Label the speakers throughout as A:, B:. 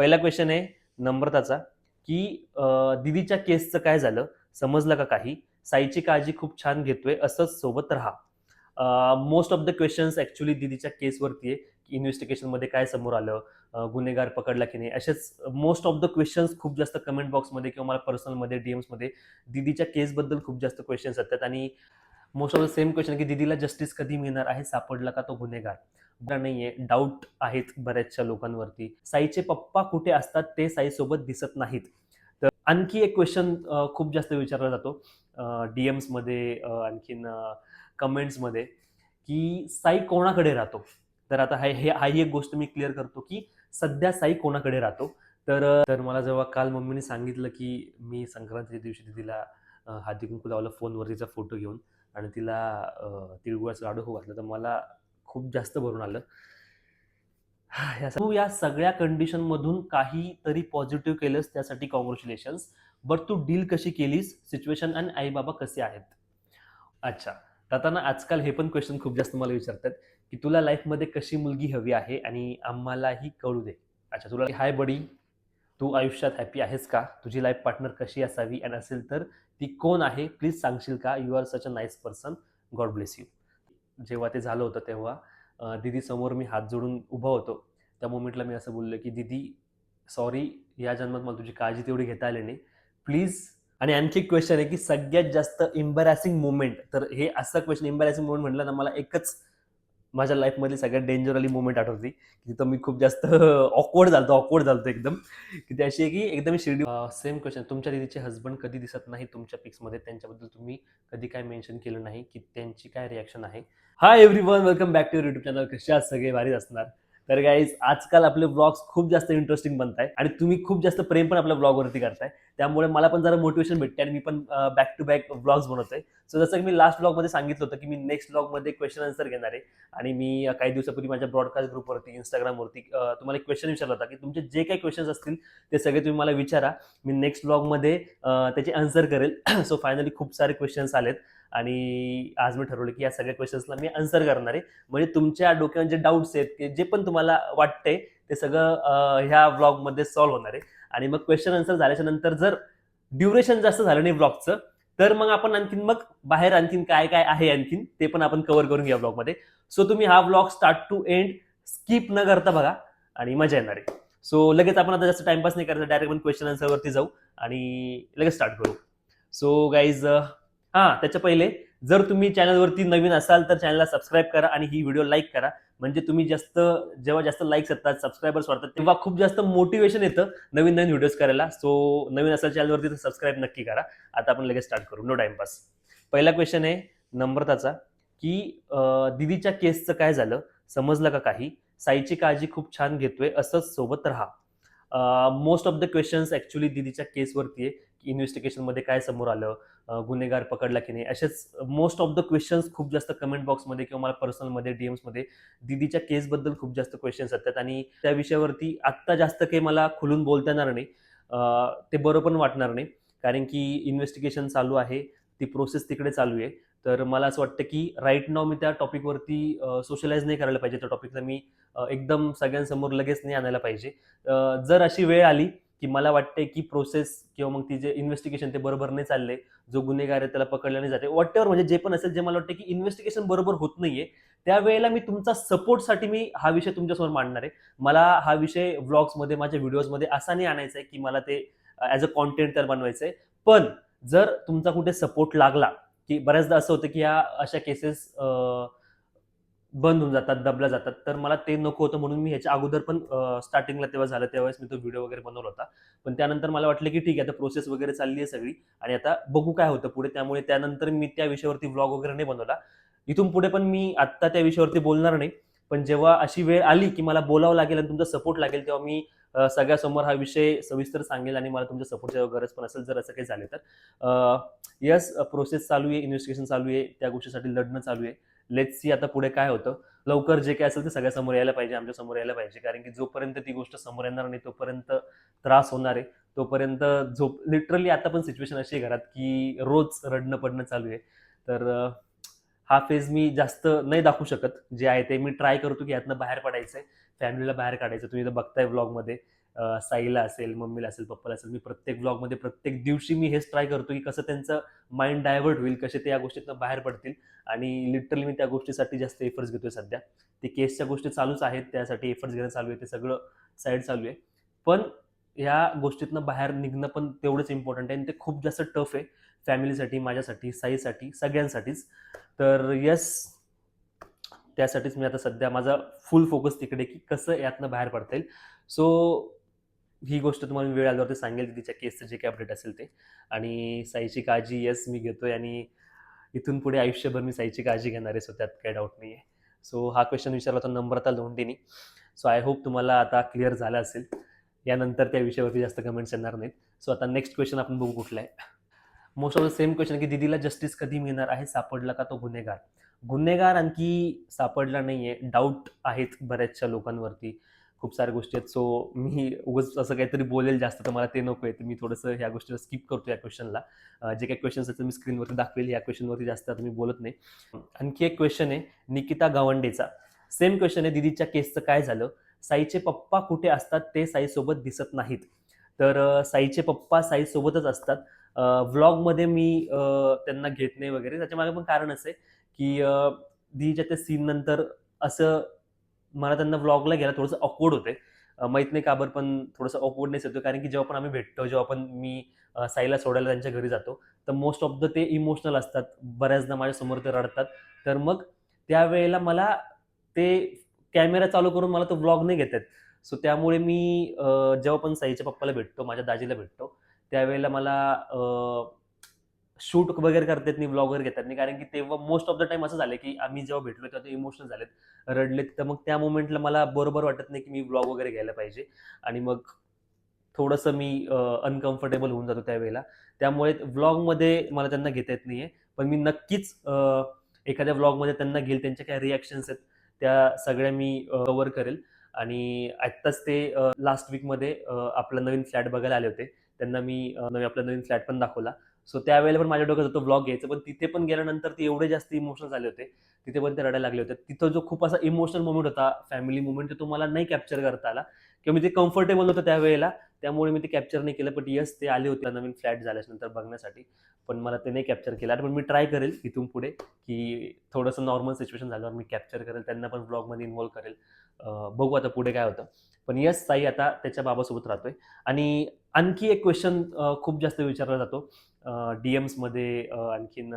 A: पहिला क्वेश्चन आहे नम्रताचा, की दीदीच्या केसचं काय झालं? समजलं का काही? साईची काळजी खूप छान घेतोय, असंच सोबत राहा. Most of the questions actually दीदीच्या केसवरती आहे, की इन्व्हेस्टिगेशनमध्ये काय समोर आलं? गुन्हेगार पकडला की नाही? असेच मोस्ट ऑफ द क्वेश्चन्स खूप जास्त कमेंट बॉक्समध्ये किंवा मला पर्सनलमध्ये, डीएम्समध्ये दीदीच्या केसबद्दल खूप जास्त क्वेश्चन्स येतात आणि most of the same question की दीदीला जस्टिस कधी मिळणार आहे? सापडला का तो गुन्हेगार? बरं नाहीये, डाऊट आहेत बऱ्याचशा लोकांवरती. साईचे पप्पा कुठे असतात ते साईसोबत दिसत नाहीत. तर आणखी एक क्वेश्चन खूप जास्त विचारला जातो डीएम्समध्ये, आणखीन कमेंट्समध्ये, की साई कोणाकडे राहतो? तर आता हाही एक गोष्ट मी क्लिअर करतो, की सध्या साई कोणाकडे राहतो? तर मला जेव्हा काल मम्मीने सांगितलं, की मी संक्रांतीच्या दिवशी दीदीला हळदी-कुंकू लावलं फोनवर तिचा फोटो घेऊन आणि तिला तिळगुळाचं लाडू खाऊ घातलं, तर मला खूप जास्त भरून आलं. तू या सगळ्या कंडिशनमधून काहीतरी पॉझिटिव्ह केलंस त्यासाठी कॉंग्रॅच्युलेशन्स. बट तू डील कशी केलीस? सिच्युएशन आणि आई-बाबा कसे आहेत? अच्छा. तर आता ना आजकाल हे पण क्वेश्चन खूप जास्त मला विचारतात, की तुला लाईफमध्ये कशी मुलगी हवी आहे आणि आम्हालाही कळू दे. अच्छा, तुला हाय बडी, तू आयुष्यात हॅपी आहेस का? तुझी लाईफ पार्टनर कशी असावी आणि असेल तर ती कोण आहे? प्लीज सांगशील का? You R such a nice person. God bless you. जेव्हा ते झालं होतं तेव्हा दीदीसमोर मी हात जोडून उभा होतो. त्या मोमेंटला मी असं बोललो, की "दीदी सॉरी, या जन्मात मला तुझी काळजी तेवढी घेता आली नाही. प्लीज." आणि आणखी एक क्वेश्चन आहे, की सगळ्यात जास्त एम्बॅरॅसिंग मोमेंट. तर हे असा क्वेश्चन एम्बॅरॅसिंग मोमेंट म्हटलं ना, मला एकच माझ्या लाईफमधली सगळ्यात डेंजरवाली मोमेंट आठवते. तिथं मी खूप जास्त ऑकवर्ड झालतो एकदम. की ती अशी आहे, की एकदम शिर्डी सेम क्वेश्चन. तुमच्या दीदीचे हसबंड कधी दिसत नाही तुमच्या पिक्समध्ये. त्यांच्याबद्दल तुम्ही कधी काय मेन्शन केलं नाही, की त्यांची काय रिएक्शन आहे? Hi everyone, welcome back to your YouTube channel. कसे आहात सगळे? भारीच असणार. तर गाईज आजकाल आपले व्लॉग्स खूप जास्त इंटरेस्टिंग बनत आहेत आणि तुम्ही खूप जास्त प्रेम पण आपल्या व्लॉगवरती करताय. त्यामुळे मला पण जरा मोटिवेशन भेटते आणि मी पण बॅक टू बॅक व्लॉग्स बनवतोय. सो जसं की मी लास्ट व्लॉगमध्ये सांगितलं होतं, की मी नेक्स्ट व्लॉगमध्ये क्वेश्चन आन्सर घेणार आहे आणि मी काही दिवसापूर्वी माझ्या ब्रॉडकास्ट ग्रुपवरती, Instagramवरती तुम्हाला एक क्वेश्चन विचारला होता, की तुमचे जे काही क्वेश्चन्स असतील ते सगळे तुम्ही मला विचारा. मी नेक्स्ट व्लॉगमध्ये त्याची आन्सर करेल. सो फायनली खूप सारे क्वेश्चन्स आलेत आणि आज मी ठरवलं, की या सगळ्या क्वेश्चन्सला मी आन्सर करणार आहे. म्हणजे तुमच्या डोक्यात जे डाऊट्स आहेत, की जे पण तुम्हाला वाटतंय ते सगळं ह्या व्लॉगमध्ये सॉल्व्ह होणार आहे. आणि मग क्वेश्चन आन्सर झाल्याच्या नंतर जर ड्युरेशन जास्त झालं नाही व्लॉगचं, तर मग आपण आणखीन मग बाहेर आणखीन काय काय आहे आणखीन ते पण आपण कव्हर करून घेऊया व्लॉगमध्ये. सो तुम्ही हा vlog start to end skip न करता बघा आणि मजा येणार आहे. सो लगेच आपण आता जास्त टाइमपास नाही करायचा, डायरेक्ट आपण क्वेश्चन आन्सरवरती जाऊ आणि लगेच स्टार्ट करू. सो गाईज त्याच्या पहिले जर तुम्ही चॅनलवरती नवीन असाल तर चॅनलला सबस्क्राईब करा आणि ही व्हिडिओ लाईक करा. म्हणजे तुम्ही जेव्हा जास्त लाईक्स येतात, सबस्क्रायबर्स वाढतात, तेव्हा खूप जास्त मोटिवेशन येतं नवीन नवीन व्हिडिओज करायला. सो नवीन असाल चॅनलवरती तर सबस्क्राईब नक्की करा. आता आपण लगेच स्टार्ट करू, नो टाइमपास. पहिला क्वेश्चन आहे नम्रताचा, की दीदीच्या केसचं काय झालं? समजलं का काही? साईची काळजी खूप छान घेतोय, असंच सोबत राहा. Most of the questions actually दीदीच्या केसवरती आहे, की इन्व्हेस्टिगेशनमध्ये काय समोर आलं? गुन्हेगार पकडला की नाही? असेच मोस्ट ऑफ द क्वेश्चन्स खूप जास्त कमेंट बॉक्समध्ये किंवा मला पर्सनलमध्ये, डीएम्समध्ये दीदीच्या केसबद्दल खूप जास्त क्वेश्चन्स येतात आणि त्या विषयावरती आत्ता जास्त काही मला खुलून बोलता येणार नाही. ते बरं पण वाटणार नाही. कारण की इन्व्हेस्टिगेशन चालू आहे, ती प्रोसेस तिकडे चालू आहे. तर मला असं वाटतं, की राइट नाऊ मी त्या टॉपिकवरती सोशलाईज नाही करायला पाहिजे. त्या टॉपिकला मी एकदम सगळ्यांसमोर लगेच नाही आणायला पाहिजे. जर अशी वेळ आली, की मला वाटतंय, की प्रोसेस किंवा मग ती जे इन्व्हेस्टिगेशन ते बरोबर नाही चाललंय, जो गुन्हेगार आहे त्याला पकडलं नाही जाते, व्हॉटएव्हर म्हणजे जे पण असेल, जे मला वाटतं, की इन्व्हेस्टिगेशन बरोबर होत नाहीये, त्यावेळेला मी तुमचा सपोर्टसाठी मी हा विषय तुमच्यासमोर मांडणार आहे. मला हा विषय व्लॉग्समध्ये, माझ्या व्हिडिओजमध्ये असा नाही आणायचा आहे, की मला ते ॲज अ कॉन्टेंट तर बनवायचं आहे. पण जर तुमचा कुठे सपोर्ट लागला, की बऱ्याचदा असं होतं, की ह्या अशा केसेस बंद होऊन जातात, दबल्या जातात. तर मला ते नको होतं म्हणून मी ह्याच्या अगोदर पण स्टार्टिंगला तेव्हा झालं त्यावेळेस मी तो व्हिडिओ वगैरे बनवला होता. पण त्यानंतर मला वाटलं, की ठीक आहे आता प्रोसेस वगैरे चालली आहे सगळी आणि आता बघू काय होतं पुढे. त्यामुळे त्यानंतर मी त्या विषयावरती व्लॉग वगैरे नाही बनवला. इथून पुढे पण मी आत्ता त्या विषयावरती बोलणार नाही. पण जेव्हा अशी वेळ आली, की मला बोलावं लागेल आणि तुमचा सपोर्ट लागेल, तेव्हा मी सगळ्यासमोर हा विषय सविस्तर सांगेल आणि मला तुमच्या सपोर्टची गरज पण असेल जर असं काही झालं तर. येस, प्रोसेस चालू आहे, इन्व्हेस्टिगेशन चालू आहे, त्या गोष्टीसाठी लढणं चालू आहे. लेट्स सी आता पुढे काय होतं. लवकर जे काही असेल ते सगळ्यासमोर यायला पाहिजे, आमच्या समोर यायला पाहिजे. कारण की जोपर्यंत ती गोष्ट समोर येणार नाही तोपर्यंत त्रास होणार आहे. तोपर्यंत झोप लिटरली आता पण सिच्युएशन अशी आहे घरात, की रोज रडणं-पडणं चालू आहे. तर हा फेज मी जास्त नाही दाखवू शकत. जे आहे ते मी ट्राय करतो, की यातनं बाहेर पडायचंय. फॅमिलीला बाहेर काढायचं. तुम्ही तर बघताय व्लॉगमध्ये. साईला असेल, मम्मीला असेल, पप्पाला असेल, मी प्रत्येक व्लॉगमध्ये प्रत्येक दिवशी मी हेच ट्राय करतो की कसं त्यांचं माइंड डायव्हर्ट होईल, कसे ते या गोष्टीतनं बाहेर पडतील. आणि लिटरली मी त्या गोष्टीसाठी जास्त एफर्ट्स घेतोय सध्या. ते केसच्या गोष्टी चालूच आहेत, त्यासाठी एफर्ट्स घेणं चालू आहे, ते सगळं साईड चालू आहे. पण ह्या गोष्टीतनं बाहेर निघणं पण तेवढंच इम्पॉर्टंट आहे आणि ते खूप जास्त टफ आहे फॅमिलीसाठी, माझ्यासाठी, साईसाठी, सगळ्यांसाठीच. तर येस, त्यासाठीच मी आता सध्या माझा फुल फोकस तिकडे की कसं यातनं बाहेर पडता येईल. सो ही गोष्ट तुम्हाला मी वेळ आल्यावरती सांगेल, तिच्या केसचं जे काही अपडेट असेल ते. आणि साईची काळजी येस मी घेतोय आणि इथून पुढे आयुष्यभर मी साईची काळजी घेणार आहे, सो त्यात काही डाऊट नाही आहे. सो हा क्वेश्चन विचारला होता नम्रता लोंढेनी. सो आय होप तुम्हाला आता क्लिअर झालं असेल. यानंतर त्या विषयावरती जास्त कमेंट्स येणार नाहीत. सो आता नेक्स्ट क्वेश्चन आपण बघू कुठला आहे. Most of the same question की दीदीला जस्टिस कधी मिळणार आहे, सापडला का तो गुन्हेगार? गुन्हेगार आणखी सापडला नाहीये, डाऊट आहेत बऱ्याचशा लोकांवरती, खूप साऱ्या गोष्टी आहेत. सो मी उगाच असं काहीतरी बोलेल जास्त, तर मला ते नको आहे, तर मी थोडंसं ह्या गोष्टीला स्किप करतो या क्वेश्चनला. जे काही क्वेश्चन्स आहेत मी स्क्रीनवरती दाखवेल, या क्वेश्चनवरती जास्त आता मी बोलत नाही. आणखी एक क्वेश्चन आहे निकिता गावंडेचा. सेम क्वेश्चन आहे, दीदीच्या केसचं काय झालं? साईचे पप्पा कुठे असतात ते साईसोबत दिसत नाहीत. तर साईचे पप्पा साईसोबतच असतात. व्लॉगमध्ये मी त्यांना घेत नाही वगैरे, त्याच्या मागे पण कारण असं आहे की दीदीच्या त्या सीन नंतर असं मला त्यांना व्लॉगला घ्यायला थोडंसं ऑकवर्ड होते. माहित नाही का बरं, पण थोडंसं ऑकवर्डनेस येतो, कारण की जेव्हा पण आम्ही भेटतो, जेव्हा पण मी साईला सोडायला त्यांच्या घरी जातो, तर मोस्ट ऑफ द ते इमोशनल असतात. बऱ्याचदा माझ्यासमोर ते रडतात. तर मग त्यावेळेला मला ते कॅमेरा चालू करून मला तो व्लॉग नाही घेता येत. सो त्यामुळे मी जेव्हा पण साईच्या पप्पाला भेटतो, माझ्या दाजीला भेटतो, त्यावेळेला मला शूट वगैरे करता येत नाही, व्लॉग वगैरे घेतात नाही, कारण की तेव्हा मोस्ट ऑफ द टाइम असं झालं की आम्ही जेव्हा भेटलो तेव्हा ते इमोशनल झालेत, रडलेत. तर मग त्या मोमेंटला मला बरोबर वाटत नाही की मी व्लॉग वगैरे घ्यायला पाहिजे. आणि मग थोडंसं मी अनकम्फर्टेबल होऊन जातो त्यावेळेला. त्यामुळे व्लॉगमध्ये मला त्यांना घेता येत नाहीये. पण मी नक्कीच एखाद्या व्लॉगमध्ये त्यांना घेईल. त्यांच्या काय रिॲक्शन्स आहेत त्या सगळ्या मी कव्हर करेल. आणि आत्ताच ते लास्ट वीकमध्ये आपला नवीन फ्लॅट बघायला आले होते. त्यांना मी आपला नवीन फ्लॅट पण दाखवला. सो त्यावेळेला पण माझ्या डोक्यात होतं व्लॉग घ्यायचं, पण तिथे पण गेल्यानंतर ते एवढे जास्त इमोशनल झाले होते. तिथे पण ते रडायला लागले होते. तिथं जो खूप असा इमोशनल मोमेंट होता, फॅमिली मोमेंट, तो मला नाही कॅप्चर करता आला किंवा मी ते कम्फर्टेबल होतं त्यावेळेला. त्यामुळे मी ते कॅप्चर नाही केलं. बट येस, ते आले होते नवीन फ्लॅट झाल्यानंतर बघण्यासाठी. पण मला ते नाही कॅप्चर केलं. पण मी ट्राय करेल इथून पुढे की थोडंसं नॉर्मल सिच्युएशन झाल्यावर मी कॅप्चर करेल, त्यांना पण व्लॉगमध्ये इन्व्हॉल्व करेल. बघू आता पुढे काय होतं. पण येस, साई आता त्याच्या बाबासोबत राहतोय. आणि आणखी एक क्वेश्चन खूप जास्त विचारला जातो डीएम्समध्ये, आणखीन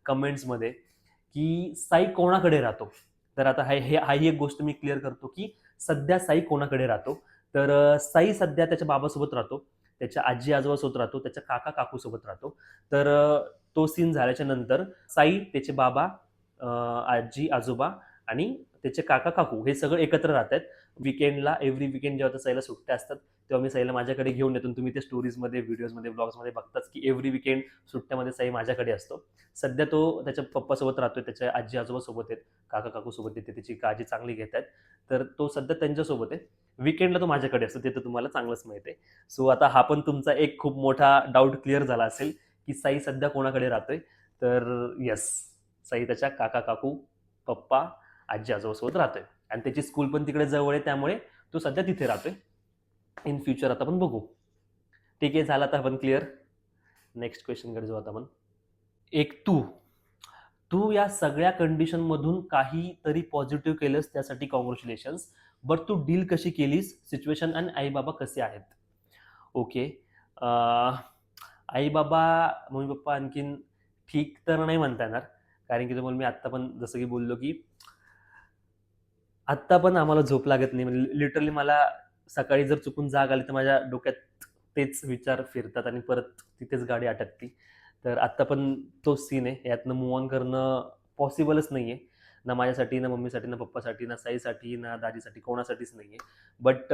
A: कमेंट्समध्ये, की साई कोणाकडे राहतो? तर आता हाही एक गोष्ट मी क्लिअर करतो की सध्या साई कोणाकडे राहतो. तर साई सध्या त्याच्या बाबासोबत राहतो, त्याच्या आजी आजोबासोबत राहतो, त्याच्या काका काकूसोबत राहतो. तर तो सीन झाल्याच्या नंतर साई, त्याचे बाबा, आजी आजोबा आणि त्याचे काका काकू हे सगळं एकत्र राहतात. विकेंडला, एव्हरी विकेंड जेव्हा त्या साईला सुट्ट्या असतात तेव्हा मी साईला माझ्याकडे घेऊन येतो. तुम्ही ते स्टोरीजमध्ये, व्हिडिओजमध्ये, ब्लॉग्समध्ये बघताच की एव्हरी विकेंड सुट्ट्यामध्ये साई माझ्याकडे असतो. सध्या तो त्याच्या पप्पासोबत राहतोय, त्याच्या आजी आजोबासोबत आहेत, काका काकूसोबत येते, त्याची काळजी चांगली घेत आहेत. तर तो सध्या त्यांच्यासोबत आहे. विकेंडला तो माझ्याकडे असतो, ते तर तुम्हाला चांगलंच माहित आहे. सो आता हा पण तुमचा एक खूप मोठा डाऊट क्लिअर झाला असेल की साई सध्या कोणाकडे राहतोय. तर येस, साई त्याच्या काका काकू, पप्पा, आजी आजोबासोबत राहतोय. आणि त्याची स्कूल पण तिकडे जवळ आहे, त्यामुळे तो सध्या तिथे राहतोय. इन फ्युचर आता आपण बघू. ठीक आहे, झालं आता आपण क्लिअर. नेक्स्ट क्वेश्चनकडे जाऊ आता आपण. एक तू तू या सगळ्या कंडिशन मधून काहीतरी पॉझिटिव्ह केलंस, त्यासाठी कॉंग्रॅच्युलेशन्स. बट तू डील कशी केलीस, सिच्युएशन आणि आई बाबा कसे आहेत? ओके. आई बाबा, मम्मी पप्पा आणखीन ठीक तर नाही म्हणता येणार, कारण की तुम्हाला मी आत्ता पण जसं की बोललो की आत्ता पण आम्हाला झोप लागत नाही. म्हणजे लिटरली मला सकाळी जर चुकून जाग आली तर माझ्या डोक्यात तेच विचार फिरतात आणि परत तिथेच गाडी अटकती. तर आत्ता पण तोच सीन आहे. यातनं मूव्ह ऑन करणं पॉसिबलच नाहीये. ना माझ्यासाठी, ना मम्मीसाठी, ना पप्पासाठी, ना साईसाठी, ना दाजीसाठी, कोणासाठीच नाहीये. बट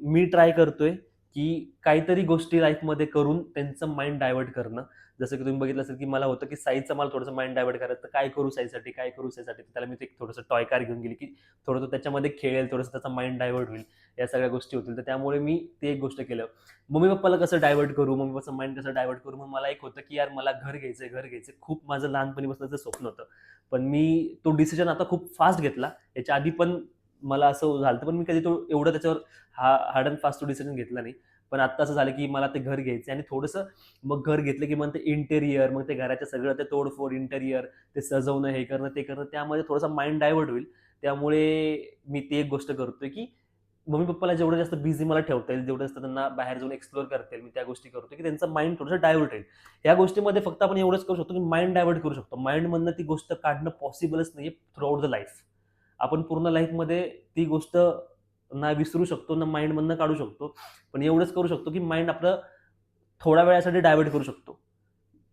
A: मी ट्राय करतोय की काहीतरी गोष्टी लाईफमध्ये करून त्यांचं माइंड डायव्हर्ट करणं. जसं की तुम्ही बघितलं असेल की मला होतं की साईचं मला थोडंसं माइंड डायव्हर्ट करायचं, तर काय करू साईसाठी, काय करू साईसाठी? त्याला मी ते थोडंसं टॉय कार घेऊन गेली की थोडं तो त्याच्यामध्ये खेळेल, थोडंसं त्याचा माइंड डायव्हर्ट होईल, या सगळ्या गोष्टी होतील. तर त्यामुळे मी ते एक गोष्ट केलं. मम्मी पप्पाला कसं डायव्हर्ट करू, मम्मी पप्पाचं माइंड कसं डायव्हर्ट करू, मग मला एक होतं की यार मला घर घ्यायचंय, घर घ्यायचंय. खूप माझं लहानपणीपासूनचं स्वप्न होतं. पण मी तो डिसिजन आता खूप फास्ट घेतला. याच्या आधी पण मला असं झालं, पण मी कधी तो एवढं त्याच्यावर हार्ड अँड फास्ट डिसिजन घेतला नाही. पण आत्ता असं झालं की मला ते घर घ्यायचं आणि थोडंसं मग घर घेतलं की मग ते इंटेरियर, मग ते घराच्या सगळं ते तोडफोड इंटेरियर, ते सजवणं, हे करणं, ते करणं, त्यामध्ये थोडासा माइंड डायव्हर्ट होईल. त्यामुळे मी ती एक गोष्ट करतोय की मम्मी पप्पाला जेवढं जास्त बिझी मला ठेवता येईल, जेवढं जास्त त्यांना बाहेर जाऊन एक्सप्लोर करता येईल, मी त्या गोष्टी करतो की त्यांचं माइंड थोडंसं डायव्हर्ट होईल. या गोष्टीमध्ये फक्त आपण एवढंच करू शकतो की माइंड डायव्हर्ट करू शकतो. माइंडमधनं ती गोष्ट काढणं पॉसिबलच नाहीये थ्रू आउट द लाईफ. आपण पूर्ण लाईफमध्ये ती गोष्ट ना विसरू शकतो, ना माइंडमधनं काढू शकतो. पण एवढंच करू शकतो की माइंड आपलं थोड्या वेळासाठी डायव्हर्ट करू शकतो.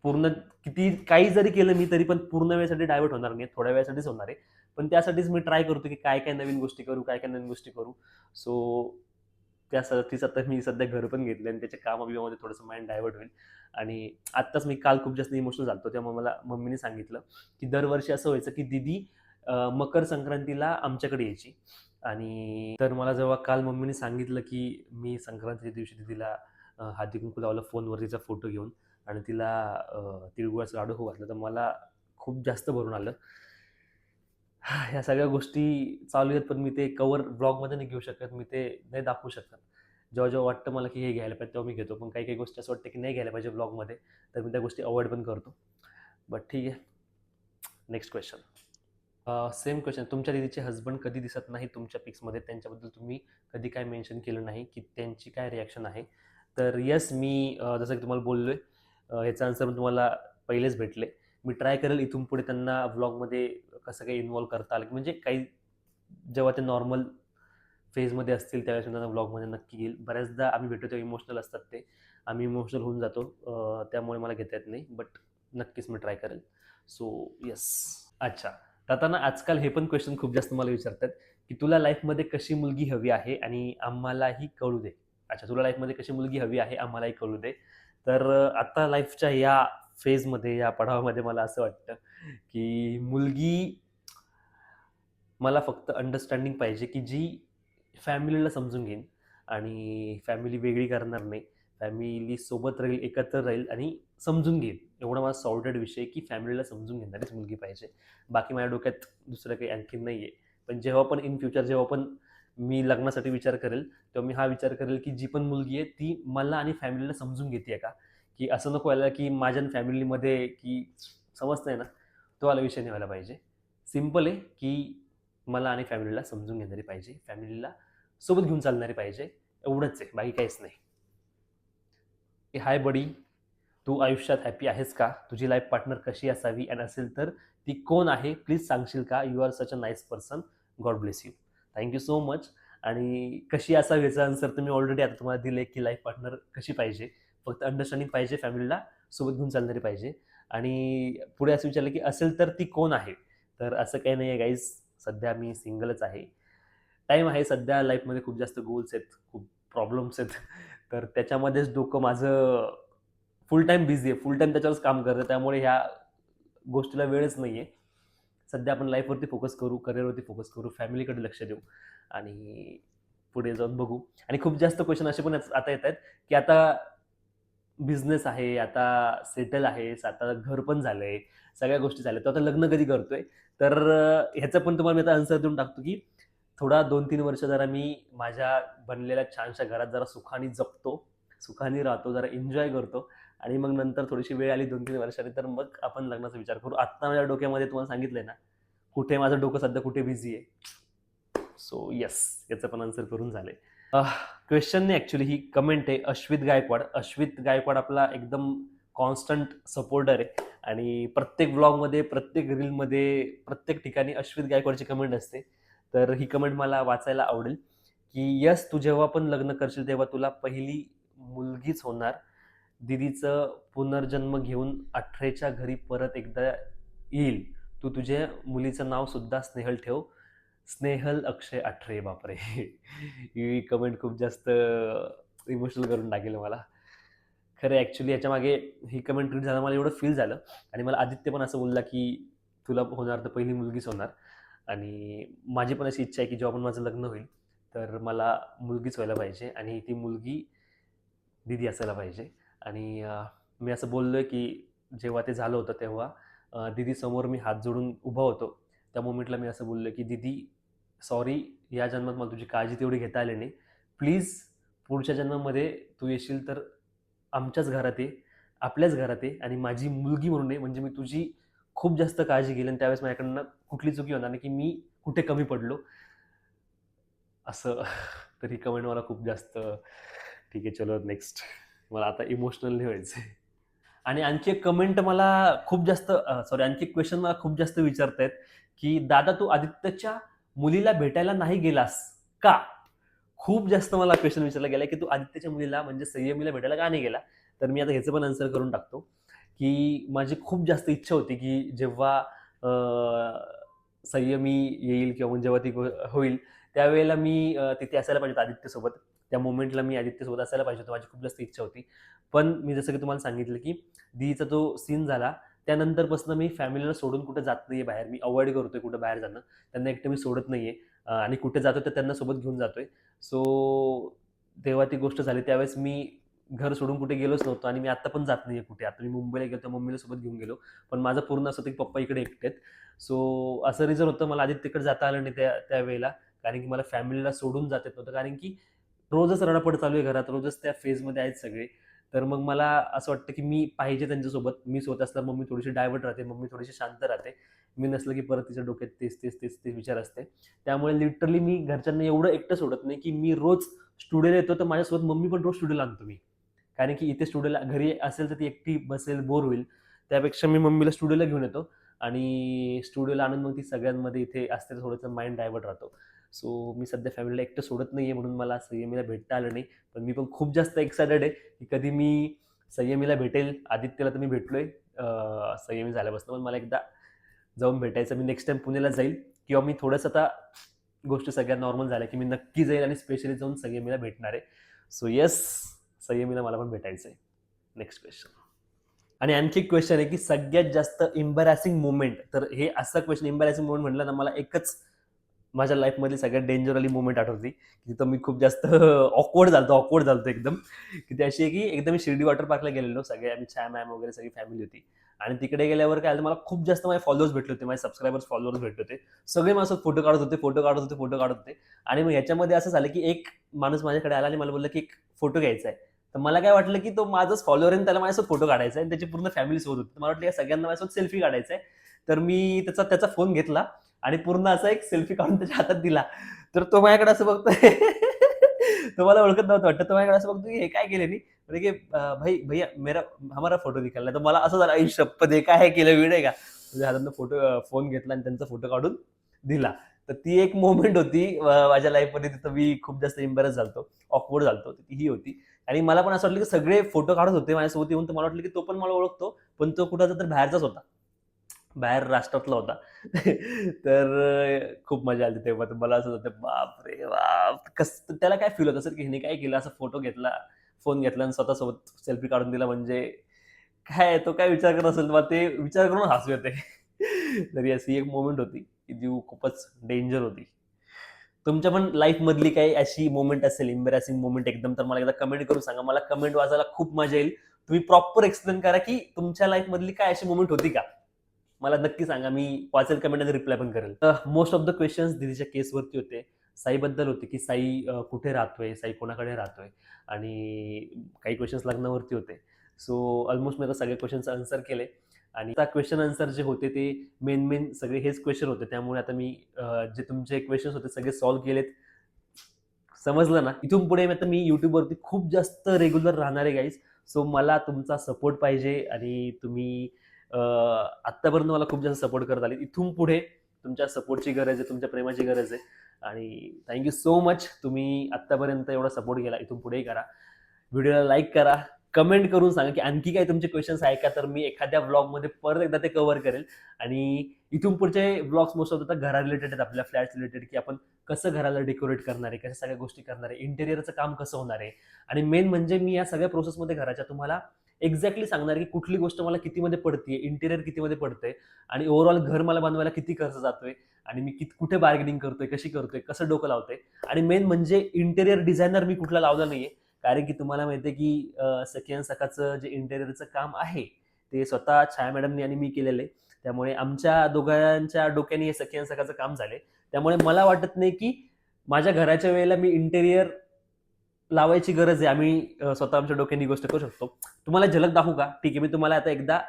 A: पूर्ण किती काही जरी केलं मी तरी पण पूर्ण वेळेसाठी डायव्हर्ट होणार नाही. थोड्या वेळासाठीच होणार आहे. पण त्यासाठीच मी ट्राय करतो की काय-काय नवीन गोष्टी करू, काय-काय नवीन गोष्टी करू. सो त्यासाठीच आता मी सध्या घर पण घेतलं आणि त्याच्या कामा-बिमामध्ये थोडंसं माइंड डायव्हर्ट होईल. आणि आत्ताच मी काल खूप जास्त इमोशनल झालो होतो. तेव्हा मला मम्मीने सांगितलं की दरवर्षी असं व्हायचं की दीदी मकर संक्रांतीला आमच्याकडे यायची. आणि तर मला जेव्हा काल मम्मीने सांगितलं की मी संक्रांतीच्या दिवशी दीदीला हळदी-कुंकू लावलं फोनवर तिचा फोटो घेऊन आणि तिला तिळगुळाचा लाडू खाऊ घातला, तर मला खूप जास्त भरून आलं. ह्या सगळ्या गोष्टी चालू आहेत, पण मी ते कव्हर ब्लॉगमध्ये नाही घेऊ शकत. मी ते नाही दाखवू शकत. जेव्हा वाटतं मला की हे घ्यायला पाहिजे, तेव्हा मी घेतो. पण काही-काही गोष्टी असं वाटतं की नाही घ्यायला पाहिजे ब्लॉगमध्ये, तर मी त्या गोष्टी अव्हॉइड पण करतो. बट ठीक आहे. Next question. Same question. तुमच्या दीदीचे हसबंड कधी दिसत नाही तुमच्या पिक्समध्ये. त्यांच्याबद्दल तुम्ही कधी काय मेन्शन केलं नाही, की त्यांची काय रिएक्शन आहे? तर येस, मी जसं की तुम्हाला बोललोय, ह्याचा आन्सर मी तुम्हाला पहिलेच भेटले. मी ट्राय करेल इथून पुढे त्यांना व्लॉगमध्ये कसं काही इन्व्हॉल्व करता आलं, म्हणजे काही जेव्हा ते नॉर्मल फेजमध्ये असतील त्यावेळेस मी त्यांना व्लॉगमध्ये नक्की घेईल. बऱ्याचदा आम्ही भेटतो तेव्हा इमोशनल असतात ते. आम्ही इमोशनल होऊन जातो. त्यामुळे मला घेता येत नाही. बट नक्कीच मी ट्राय करेल. So yes. अच्छा. तर आता ना आजकाल हे पण क्वेश्चन खूप जास्त मला विचारतात, की तुला लाईफमध्ये कशी मुलगी हवी आहे आणि आम्हालाही कळू दे. अच्छा, तुला लाईफमध्ये कशी मुलगी हवी आहे आम्हालाही कळू दे. तर आता लाईफच्या या फेजमध्ये, या पडावामध्ये मला असं वाटतं, की मुलगी मला फक्त अंडरस्टँडिंग पाहिजे, की जी फॅमिलीला समजून घेईन आणि फॅमिली वेगळी करणार नाही. फॅमिली सोबत राहील, एकत्र राहील आणि समजून घेईल. एवढा माझा सॉर्टेड विषय आहे, की फॅमिलीला समजून घेणारीच मुलगी पाहिजे. बाकी माझ्या डोक्यात दुसरं काही आणखीन नाहीये. पण जेव्हा पण इन फ्युचर जेव्हा पण मी लग्नासाठी विचार करेल, तेव्हा मी हा विचार करेल, की जी पण मुलगी आहे ती मला आणि फॅमिलीला समजून घेते का? की असं नको व्हायला, की माझ्या फॅमिलीमध्ये की समजतंय ना, तो वाला विषय नाही व्हायला पाहिजे. सिंपल आहे, की मला आणि फॅमिलीला समजून घेणारी पाहिजे. फॅमिलीला सोबत घेऊन चालणारी पाहिजे. एवढंच आहे, बाकी काहीच नाही. हाय बडी, तू आयुष्यात हॅपी आहेस का? तुझी लाईफ पार्टनर कशी असावी आणि असेल तर ती कोण आहे? प्लीज सांगशील का? You R such a nice person. God bless you. Thank you so much. आणि कशी असावी याचं आन्सर तर मी ऑलरेडी आता तुम्हाला दिलंय, की लाईफ पार्टनर कशी पाहिजे. फक्त अंडरस्टँडिंग पाहिजे, फॅमिलीला सोबत घेऊन चालणारी पाहिजे. आणि पुढे असं विचारलं, की असेल तर ती कोण आहे? तर असं काही नाहीये गाईज. सध्या मी सिंगलच आहे. टाईम आहे, सध्या लाईफमध्ये खूप जास्त गोल्स आहेत, खूप प्रॉब्लेम्स आहेत. तर त्याच्यामध्येच डोकं माझं फुल टाईम बिझी आहे. फुल टाईम त्याच्यावरच काम करतं. त्यामुळे ह्या गोष्टीला वेळच नाहीये. सध्या आपण लाईफवरती फोकस करू, करिअरवरती फोकस करू, फॅमिलीकडे लक्ष देऊ आणि पुढे जाऊन बघू. आणि खूप जास्त क्वेशन असे पण आता येतायत, की आता बिझनेस आहे, आता सेटल आहेस, आता घर पण झालंय, सगळ्या गोष्टी झाल्यात. तू आता लग्न कधी करतोय? तर ह्याचं पण तुम्हाला मी आता आन्सर देऊन टाकतो, की थोडा 2-3 वर्ष जरा मी माझ्या बनलेल्या छानशा घरात जरा सुखाने जगतो, सुखाने राहतो, जरा एन्जॉय करतो आणि मग नंतर थोडीशी वेळ आली 2-3 वर्षांनी तर मग आपण लग्नाचा विचार करू. आत्ता माझ्या डोक्यामध्ये तुम्हाला सांगितलंय ना, कुठे माझं डोकं सध्या कुठे बिझी आहे. सो येस, याचं पण आन्सर करून झालंय. क्वेश्चन नाही ॲक्चुअली, ही कमेंट आहे. अश्वित गायकवाड. अश्वित गायकवाड आपला एकदम कॉन्स्टंट सपोर्टर आहे आणि प्रत्येक व्लॉगमध्ये, प्रत्येक रीलमध्ये, प्रत्येक ठिकाणी अश्वित गायकवाडची कमेंट असते. तर ही कमेंट मला वाचायला आवडेल, की "यस, तू जेव्हा पण लग्न करशील तेव्हा तुला पहिली मुलगीच होणार. दीदीचं पुनर्जन्म घेऊन अठरेच्या घरी परत एकदा येईल. तू तुझ्या मुलीचं नाव सुद्धा स्नेहल ठेव. स्नेहल अक्षय अठरे." बापरे! ही कमेंट खूप जास्त इमोशनल करून टाकेल मला. खरं ॲक्चुअली याच्यामागे ही कमेंट रीड झाल्यावर मला एवढं फील झालं आणि मला आदित्य पण असं बोलला, की "तुला होणार तर पहिली मुलगीच होणार." आणि माझी पण अशी इच्छा आहे, की जेव्हा पण माझं लग्न होईल, तर मला मुलगीच व्हायला पाहिजे आणि ती मुलगी दीदी असायला पाहिजे. आणि मी असं बोललोय, की जेव्हा ते झालं होतं तेव्हा दीदीसमोर मी हात जोडून उभा होतो. त्या मोमेंटला मी असं बोललो, की "दीदी सॉरी, या जन्मात मला तुझी काळजी तेवढी घेता आली नाही. प्लीज पुढच्या जन्मामध्ये तू येशील तर आमच्याच घरात ये, आपल्याच घरात ये आणि माझी मुलगी म्हणून ये. म्हणजे मी तुझी खूप जास्त काळजी घेईल आणि त्यावेळेस माझ्याकडनं कुठली चुकी होणार नाही, की मी कुठे कमी पडलो. असं तर ही कमेंट मला खूप जास्त ठीक आहे, चलो नेक्स्ट. मला आता इमोशनल नाही व्हायचंय. आणि आणखी एक कमेंट मला खूप जास्त सॉरी आणखी एक क्वेशन मला खूप जास्त विचारतायत, की "दादा तू आदित्यच्या मुलीला भेटायला नाही गेलास का?" खूप जास्त मला क्वेशन विचारला गेलाय, की "तू आदित्यच्या मुलीला म्हणजे संयमीला भेटायला का नाही गेला?" तर मी आता ह्याचं पण आन्सर करून टाकतो, की माझी खूप जास्त इच्छा होती, की जेव्हा संयमी येईल किंवा मग जेव्हा ती होईल, त्यावेळेला मी तिथे असायला पाहिजे होतं आदित्यसोबत. त्या मोमेंटला मी आदित्यसोबत असायला पाहिजे होतं. माझी खूप जास्त इच्छा होती. पण मी जसं की तुम्हाला सांगितलं, की दीदीचा जो सीन झाला, त्यानंतरपासून मी फॅमिलीला सोडून कुठे जात नाहीये बाहेर. मी अव्हॉइड करतोय कुठे बाहेर जाणं. त्यांना एकटं मी सोडत नाहीये आणि कुठे जातोय तर त्यांना सोबत घेऊन जातोय. सो तेव्हा ती गोष्ट झाली त्यावेळेस मी घर सोडून कुठे गेलोच नव्हतो आणि मी आता पण जात नाहीये कुठे. आता मी मुंबईला गेलो तर मम्मीला सोबत घेऊन गेलो. पण माझं पूर्ण असं होतं की पप्पा इकडे एकटे आहेत. सो असं रिझन होतं मला आदित्यकडे जाता आलं नाही त्यावेळेला. कारण की मला फॅमिलीला सोडून जाता येत नव्हतं. कारण की रोजच रडापड चालू आहे घरात. रोजच त्या फेजमध्ये आहेत सगळे. तर मग मला असं वाटतं की मी पाहिजे त्यांच्यासोबत. मी सोबत असल्यावर मम्मी थोडीशी डायव्हर्ट राहते. मम्मी थोडीशी शांत राहते. मी नसलं की परत तिच्या डोक्यात तेच विचार असते. त्यामुळे लिटरली मी घरच्यांना एवढं एकटं सोडत नाही की मी रोज स्टुडिओला येतो तर माझ्यासोबत मम्मी पण रोज स्टुडिओला आणतो मी. कारण की इथे स्टुडिओला घरी असेल तर ती एकटी बसेल, बोर होईल. त्यापेक्षा मी मम्मीला स्टुडिओला घेऊन येतो आणि स्टुडिओला आणून मग ती सगळ्यांमध्ये इथे असते तर थोडंसं माइंड डायव्हर्ट राहतो. सो मी सध्या फॅमिलीला एकटं सोडत नाहीये म्हणून मला संयमीला भेटता आलं नाही. पण मी पण खूप जास्त एक्सायटेड आहे, की कधी मी संयमीला भेटेल. आदित्यला तर मी भेटलोय संयमी झाल्यापासून. पण मला एकदा जाऊन भेटायचं. मी नेक्स्ट टाईम पुण्याला जाईल किंवा मी थोडंसं आता गोष्टी सगळ्या नॉर्मल झाल्या, की मी नक्की जाईल आणि स्पेशली जाऊन संयमीला भेटणार आहे. सो येस, संयमीला मला पण भेटायचं आहे. Next question. आणि आणखी एक क्वेश्चन आहे, की सगळ्यात जास्त एम्बॅरॅसिंग मोमेंट. तर हे असा क्वेश्चन एम्बॅरॅसिंग मोमेंट म्हटलं ना, मला एकच माझ्या लाईफमधली सगळ्यात डेंजर वाली मोमेंट आठवते. तिथं मी खूप जास्त ऑकवर्ड झालतो एकदम. की ती अशी आहे, की एकदा मी शिर्डी वॉटर पार्कला गेलेलो. सगळे आम्ही छाया मॅम वगैरे सगळी फॅमिली होती. आणि तिकडे गेल्यावर काय झालं, मला खूप जास्त माझे फॉलोअर्स भेटले होते. माझे सबस्क्रायबर्स, फॉलोअर्स भेटले होते. सगळे माझ्यासोबत फोटो काढत होते. आणि मग ह्याच्यामध्ये असं झालं, की एक माणूस माझ्याकडे आला आणि मला बोलला, की एक फोटो घ्यायचा आहे. तर मला काय वाटलं, की तो माझाच फॉलोअर आहे आणि त्याला माझ्यासोबत फोटो काढायचा आहे आणि त्याची पूर्ण फॅमिली सोबत होती. तर मला वाटलं या सगळ्यांना माझ्यासोबत सेल्फी काढायचा आहे. तर मी त्याचा फोन घेतला आणि पूर्ण असा एक सेल्फी काढून त्याच्या हातात दिला. तर तो माझ्याकडे असं बघतोय. तो मला ओळखत नव्हतं वाटतं. तो माझ्याकडे असं बघतोय, "हे काय केलं मी?" म्हणे की "भाई भैया मेरा हमारा फोटो निकालना है." तर मला असं झालं, आई शप्पथ! हे काय केलं मी नाही का. तुझ्या हातातनं फोन घेतला आणि त्यांचा फोटो काढून दिला. तर ती एक मोमेंट होती माझ्या लाईफमध्ये. तिथं मी खूप जास्त एम्बॅरस झालतो, ऑकवर्ड झालतो. ती ही होती. आणि मला पण असं वाटलं, की सगळे फोटो काढत होते माझ्यासोबत येऊन. तर मला वाटलं, की तो पण मला ओळखतो. पण तो कुठाचा तर बाहेरचाच होता. बाहेर राष्ट्रातला होता. तर खूप मजा आली तेव्हा. तर मला असं होतं, बापरे बाप! त्याला काय फील होत असेल, की ह्याने काय केलं? असा फोटो घेतला, फोन घेतला आणि स्वतःसोबत सेल्फी काढून दिला म्हणजे काय तो काय विचार करत असेल? मला ते विचार करून हसू येते. तर येस, ही एक मोमेंट होती, की जी खूपच डेंजर होती. तुमच्या पण लाईफमधली काही अशी मोमेंट असेल, एम्बॅरसिंग मोमेंट एकदम, तर मला एकदा कमेंट करून सांगा. मला कमेंट वाचायला खूप मजा येईल. तुम्ही प्रॉपर एक्सप्लेन करा, की तुमच्या लाईफमधली काय अशी मोमेंट होती का? मला नक्की सांगा. मी वाचेल कमेंट आणि रिप्लाय पण करेल. मोस्ट ऑफ द क्वेशन्स दीदीच्या केसवरती होते. साईबद्दल होते, की साई कुठे राहतोय? साई कोणाकडे राहतोय? आणि काही क्वेशन्स लग्नावरती होते. सो ऑलमोस्ट मी आता सगळे क्वेशन्स आन्सर केले आणि आता क्वेशन आन्सर जे होते ते मेन सगळे हेच क्वेशन होते. त्यामुळे आता मी जे तुमचे क्वेशन्स होते सगळे सॉल्व्ह केलेत. समजलं ना? इथून पुढे आता मी YouTubeवरती खूप जास्त रेग्युलर राहणार आहे गाईज. सो मला तुमचा सपोर्ट पाहिजे आणि तुम्ही आत्तापर्यंत मला खूप जास्त सपोर्ट करत आले. इथून पुढे तुमच्या सपोर्टची गरज आहे, तुमच्या प्रेमाची गरज आहे आणि थँक यू सो मच. तुम्ही आत्तापर्यंत एवढा सपोर्ट केला. इथून पुढेही करा. व्हिडिओला लाईक करा. कमेंट करून सांगा, की आणखी काही तुमचे क्वेशन्स आहे का? तर मी एखाद्या व्लॉगमध्ये परत एकदा ते कव्हर करेल आणि इथून पुढचे व्लॉग्स मोस्ट ऑफ घरा रिलेटेड आहेत, आपल्या फ्लॅट्स रिलेटेड, की आपण कसं घराला डेकोरेट करणार आहे, कशा सगळ्या गोष्टी करणार आहे, इंटेरियरचं काम कसं होणार आहे आणि मेन म्हणजे मी या सगळ्या प्रोसेसमध्ये घराच्या तुम्हाला एक्झॅक्टली सांगणार की कुठली गोष्ट मला कितीमध्ये पडते, इंटेरियर कितीमध्ये पडतंय आणि ओव्हरऑल घर मला बनवायला किती खर्च जातोय आणि मी कुठे बार्गेनिंग करतोय, कशी करतोय, कसं डोकं लावतोय आणि मेन म्हणजे इंटेरियर डिझायनर मी कुठला लावला नाहीये. कारण की तुम्हाला माहितीये की सखी अँड सखाचं जे इंटेरियरचं काम आहे ते स्वतः छाया मॅडमनी आणि मी केलेलं आहे. त्यामुळे आमच्या दोघांच्या डोक्याने हे सखी अँड सखाचं काम झालंय. त्यामुळे मला वाटत नाही की माझ्या घराच्या वेळेला मी इंटेरियर लावायची गरज आहे. आम्ही स्वतः आमच्या डोक्याने ही गोष्ट करू शकतो. तुम्हाला झलक दाखवू का? ठीक आहे, मी तुम्हाला आता एकदा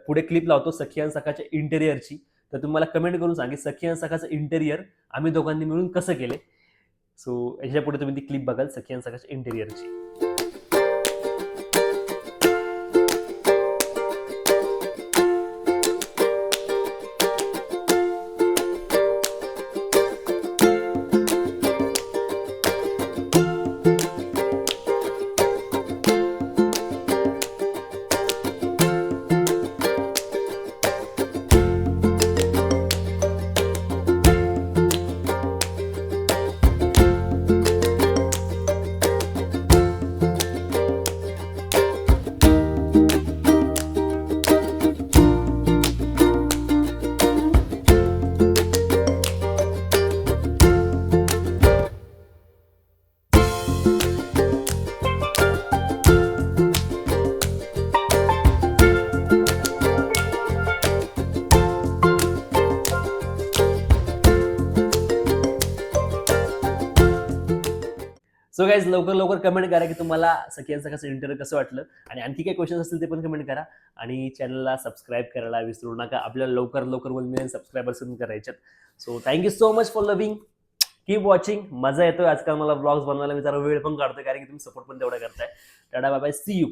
A: पुढे क्लिप लावतो सखी आणि सखाच्या इंटेरियरची. तर तुम्हाला कमेंट करून सांगे सखी आणि सखाचं इंटेरियर आम्ही दोघांनी मिळून कसं केले. सो ह्याच्या पुढे तुम्ही ती क्लिप बघाल सखी आणि सखाच्या इंटेरियरची. सो गाईज लवकर कमेंट करा की तुम्हाला सखी आणि सखाचं इंटरव्ह्यू कसं वाटलं, आणि आणखी काही क्वेश्चन असतील ते पण कमेंट करा, आणि चॅनलला सबस्क्राईब करायला विसरू नका. आपल्याला लवकर 1 मिलियन सबस्क्रायबर्स करायच्यात. So thank you so much for loving, keep watching. मजा येतोय आजकाल मला ब्लॉग्स बनवायला, मी जरा वेळ पण काढतोय कारण की तुम्ही सपोर्ट पण तेवढा करताय. Tata bye bye, see you.